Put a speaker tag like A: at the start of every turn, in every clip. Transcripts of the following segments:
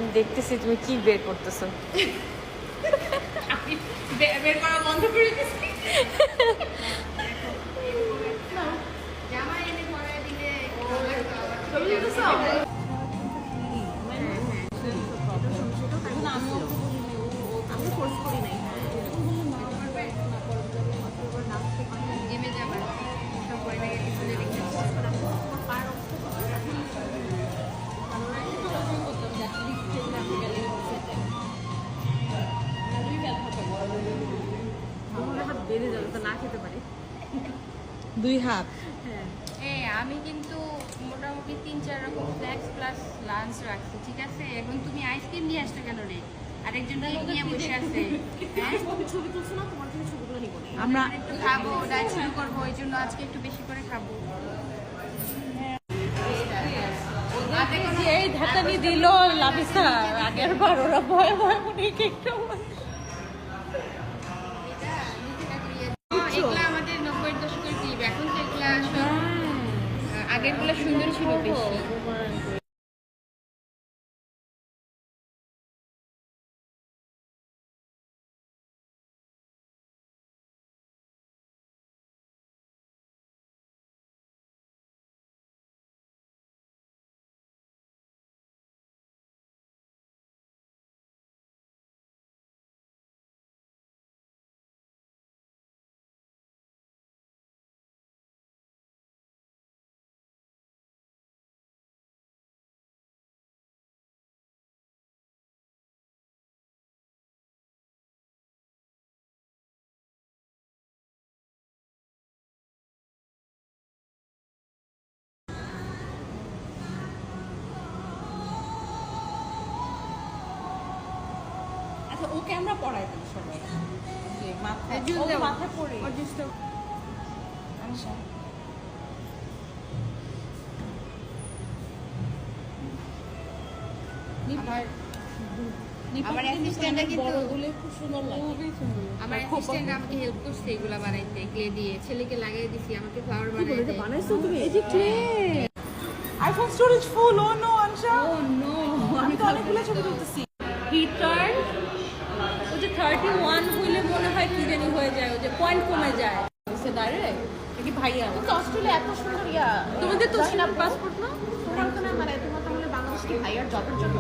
A: আমি দেখতেছি তুমি কি বের করতেছো।
B: বের করা বন্ধ করে দিচ্ছি। জামা এনে পরায় দিলে ছবি তুলতেছো? আমি ফোর্স করি নাই। জিমে যাবে সব করে নাকি পিছনে রেখে বেড়ে যাবে তো না খেতে পারি।
A: 2 হাত।
B: হ্যাঁ আমি কিন্তু মোটামুটি 3-4 রকম স্ন্যাক্স প্লাস লাঞ্চ রাখছি, ঠিক আছে? এখন তুমি আইসক্রিম নিয়ে আসছো কেন রে? আরেকজন নিয়ে বসে আছে। হ্যাঁ ছবি তুলছো না, তোমার থেকে ছবিগুলো নিব না। আমরা একটু খাবো, ডায়েট শুরু করবো, এই জন্য আজকে একটু বেশি করে খাবো।
A: এই ধাতানি দিল লাভিসা আগের বার ওরা ভয় ভয় মনে একটু
B: এগুলা আমাদের 90-এর দশকের ক্লিপ, এখন তো এগুলা সব আগের গুলো সুন্দর ছিল বেশি।
A: ওকে আমরা পড়াই দিই সবাই যে মাথায় মাথায় পড়ে আচ্ছা
B: আমার অ্যাসিস্ট্যান্টটা কিন্তু
A: খুব সুন্দর লাগে,
B: আমার অ্যাসিস্ট্যান্ট আমাকে হেল্প করছে এগুলা বানাইতে, ক্লে দিয়ে ছেলেকে লাগিয়ে দিছি, আমাকে ফ্লাওয়ার বানাইতে।
A: বানাইছো তুমি? এই যে ক্লে আইফোন স্টোরেজ ফুল। ও নো আনশা,
B: ও নো,
A: আমি তো অনেকগুলো ছবি তুলতেছি। রিটার্ন ওই যে 31 হইলে মনে হয় কি জানি হয়ে যায়, ওই যে পয়েন্ট কমে যায় সে ডাইরেক্ট নাকি ভাইয়া।
C: তো অস্ট্রেলিয়া এত সুন্দর ইয়া,
A: তোমাদের তো
C: জানি না
A: পাসপোর্ট না?
C: তোমার তো না, মানে তোমার তাহলে বাংলাদেশ কি ভাইয়ার জবের জন্য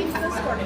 A: বিজনেস করে